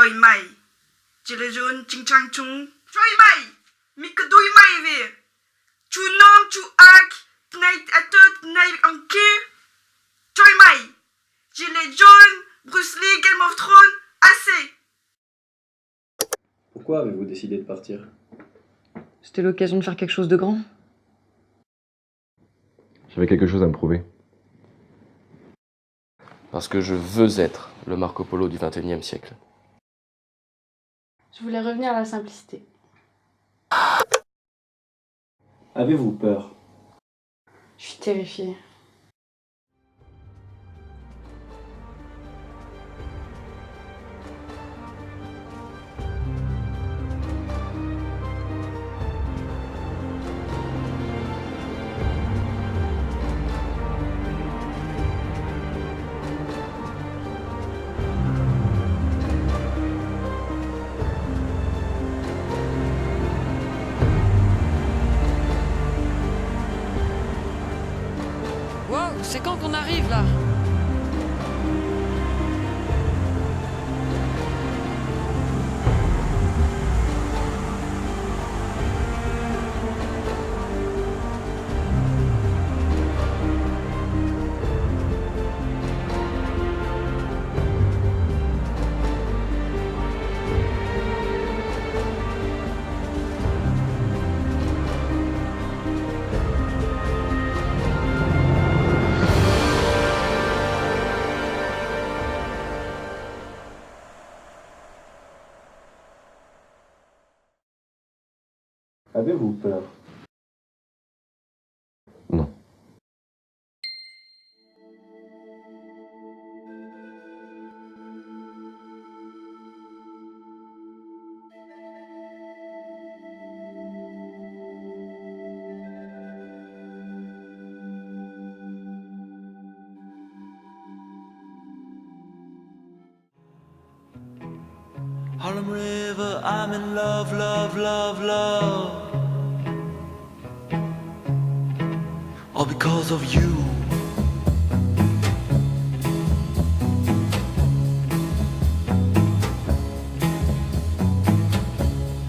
Joy Mai. Jilejon Ching Chang Chung. Joy Mai. Mikdoi Mai Ve. Chu Nam Chu Ak. Night Atot Night Anki. Joy Mai. Jilejon. Bruce Lee, Game of Thrones. Assez. Pourquoi avez-vous décidé de partir? C'était l'occasion de faire quelque chose de grand. J'avais quelque chose à me prouver. Parce que je veux être le Marco Polo du XXIe siècle. Je voulais revenir à la simplicité. Avez-vous peur? Je suis terrifiée. Wow, c'est quand qu'on arrive là? Avez-vous peur? Non. Harlem River, I'm in love, love, love, love. All because of you.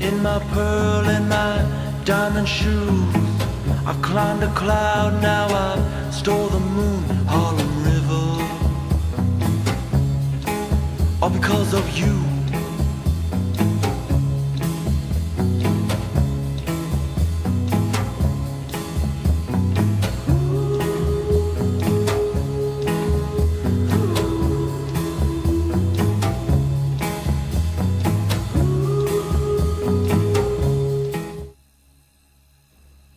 In my pearl and my diamond shoes, I climbed a cloud, now I stole the moon. Harlem River, all because of you.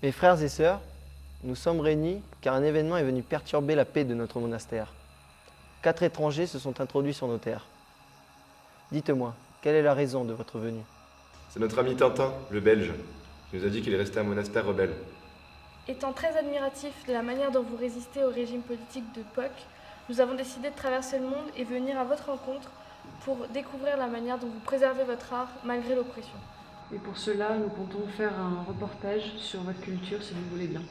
Mes frères et sœurs, nous sommes réunis car un événement est venu perturber la paix de notre monastère. 4 étrangers se sont introduits sur nos terres. Dites-moi, quelle est la raison de votre venue? C'est notre ami Tintin, le Belge. Il nous a dit qu'il est resté un monastère rebelle. Étant très admiratif de la manière dont vous résistez au régime politique de Poc, nous avons décidé de traverser le monde et venir à votre rencontre pour découvrir la manière dont vous préservez votre art malgré l'oppression. Et pour cela, nous comptons faire un reportage sur votre culture si vous voulez bien.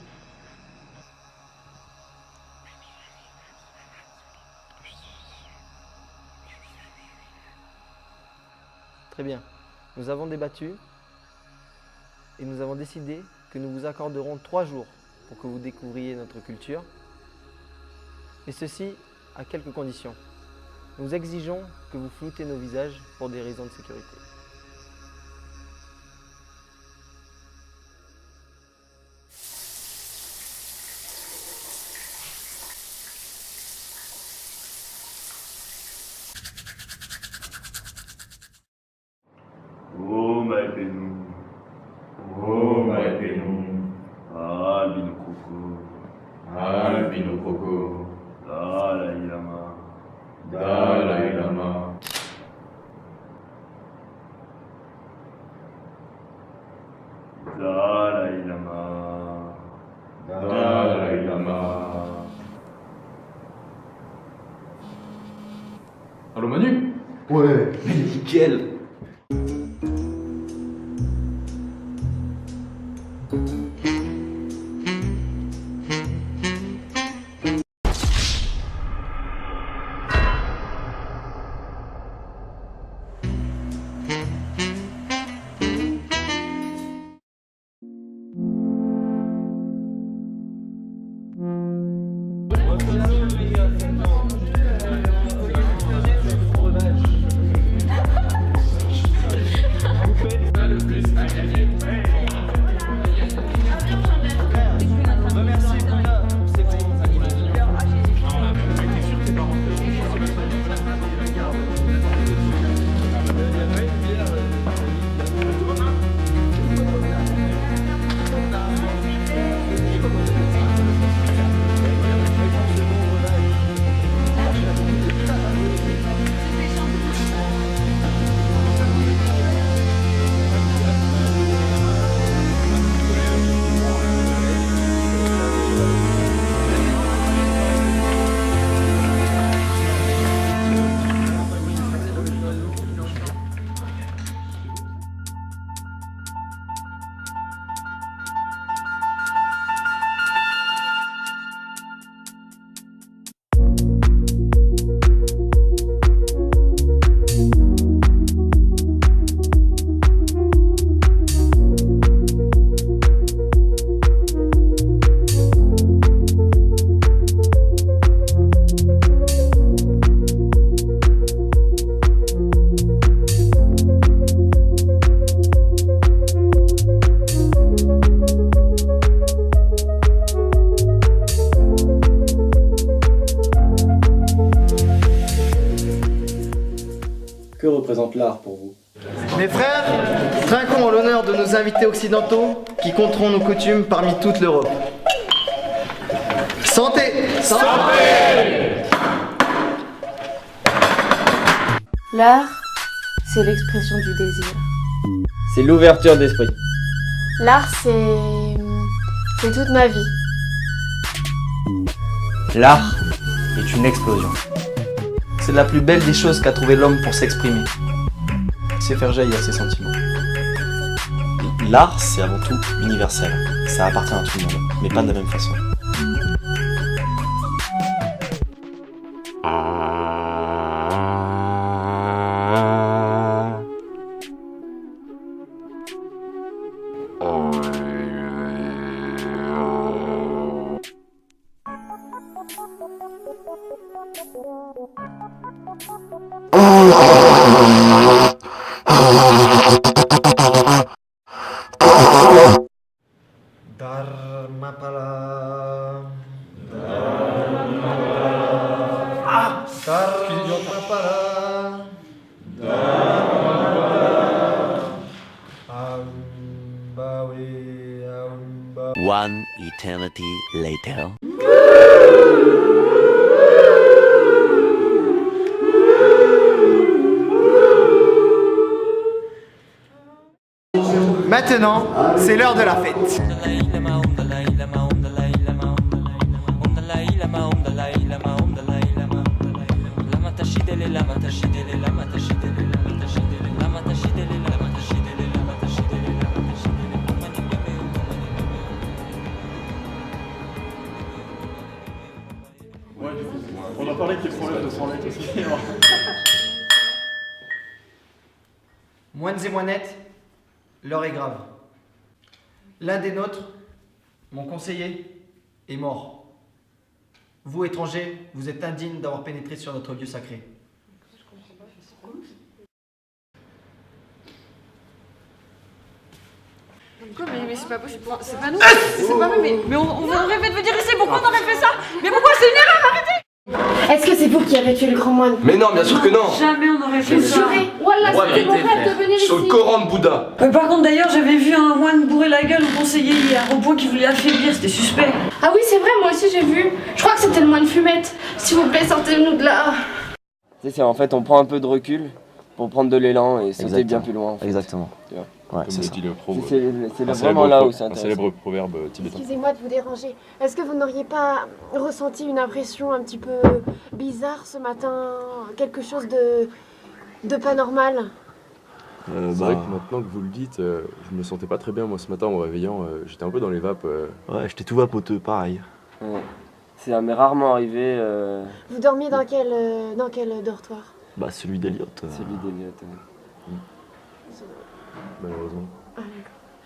Très bien. Nous avons débattu et nous avons décidé que nous vous accorderons 3 jours pour que vous découvriez notre culture. Et ceci à quelques conditions. Nous exigeons que vous floutez nos visages pour des raisons de sécurité. Oh my Benou, oh my Benou, Albino Coco, Albino Coco, Dalai Lama, Dalai Lama. Dalai Lama, Dalai Lama. Allô Manu? Ouais, mais nickel. Que représente l'art pour vous? Mes frères, trinquons en l'honneur de nos invités occidentaux qui compteront nos coutumes parmi toute l'Europe. Santé! L'art, c'est l'expression du désir. C'est l'ouverture d'esprit. L'art, c'est toute ma vie. L'art est une explosion. C'est la plus belle des choses qu'a trouvé l'homme pour s'exprimer. C'est faire jaillir ses sentiments. L'art, c'est avant tout universel. Ça appartient à tout le monde, mais pas de la même façon. Dharmapala. One eternity later. Maintenant, c'est l'heure de la fête. On a parlé qu'il y ait problème de branlette aussi. Moines et moinettes, l'heure est grave. L'un des nôtres, mon conseiller, est mort. Vous, étrangers, vous êtes indignes d'avoir pénétré sur notre lieu sacré. Quoi, mais c'est pas possible, c'est pas nous, c'est pas nous, mais on rêvait de venir ici, pourquoi on aurait fait ça? Mais pourquoi c'est une erreur, arrêtez! Est-ce que c'est vous qui avez tué le grand moine? Mais non, bien sûr que non. Jamais on aurait fait ça. Juré, voilà, c'était mon rêve de venir ici. Sur le Coran de Bouddha. Par contre, d'ailleurs, j'avais vu un moine bourrer la gueule au conseiller hier, au point qu'il voulait affaiblir, c'était suspect. Ah oui, c'est vrai, moi aussi j'ai vu. Je crois que c'était le moine Fumette. S'il vous plaît, sortez-nous de là. Tu sais, en fait, on prend un peu de recul pour prendre de l'élan et sauter bien plus loin. En fait. Exactement. Ouais, c'est ça. C'est vraiment là où c'est intéressant. Un célèbre proverbe tibétain. Excusez-moi de vous déranger. Est-ce que vous n'auriez pas ressenti une impression un petit peu bizarre ce matin? Quelque chose de pas normal? C'est vrai que maintenant que vous le dites, je me sentais pas très bien moi ce matin en me réveillant. J'étais un peu dans les vapes. Ouais, j'étais tout vapoteux, pareil. Ouais. Ça m'est rarement arrivé. Vous dormiez dans quel dortoir? Bah, celui d'Eliott. Celui d'Eliott. Malheureusement. Ah,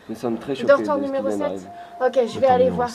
nous sommes très choqués. Dortoir de ce qui numéro vient 7. d'arriver. Ok, je vais aller voir.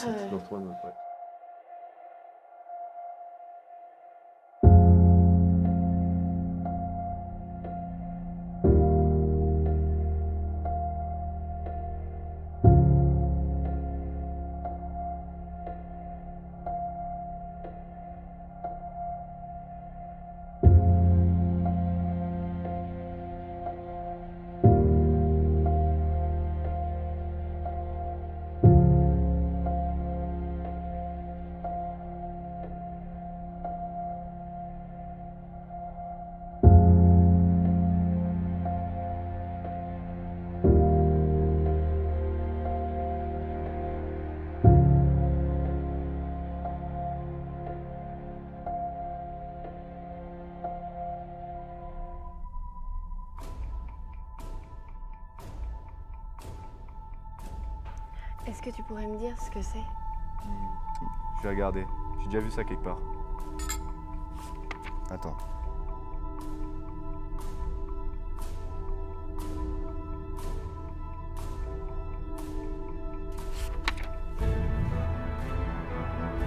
Est-ce que tu pourrais me dire ce que c'est? Je vais regarder. J'ai déjà vu ça quelque part. Attends.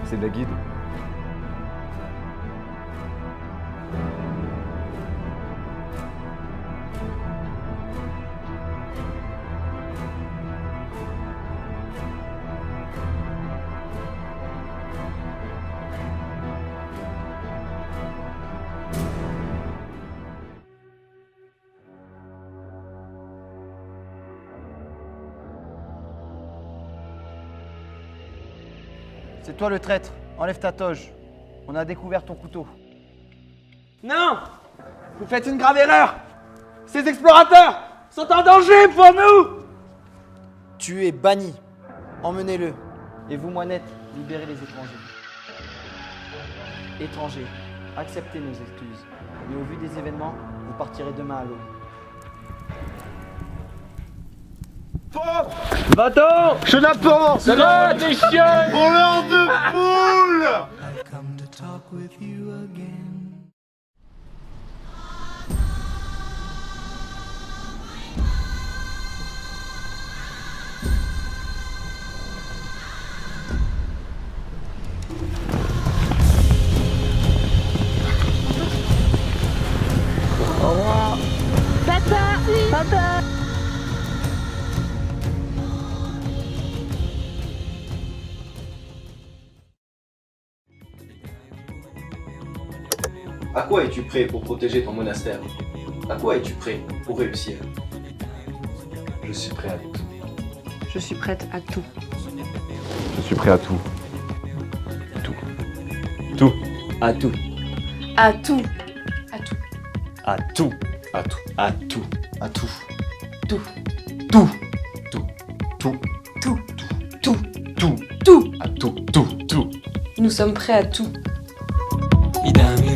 C'est de la guide. C'est toi le traître. Enlève ta toge. On a découvert ton couteau. Non! Vous faites une grave erreur! Ces explorateurs sont en danger pour nous! Tu es banni. Emmenez-le. Et vous, moinettes, libérez les étrangers. Étrangers, acceptez nos excuses. Mais au vu des événements, vous partirez demain à l'aube. Va-t'en! Chenapan! Cela, des chiens! Voleur de poules! Au revoir! Papa! Papa! À quoi es-tu prêt pour protéger ton monastère? À quoi es-tu prêt pour réussir? Je suis prêt à tout. Je suis prête à tout. Je suis prêt à tout. Tout. Tout. À tout. À tout. À tout. À tout. À tout. À tout. Tout. Tout. Tout. Tout. Tout. Tout. Tout. Tout. À tout. Tout. Tout. Nous sommes prêts à tout. Y dammi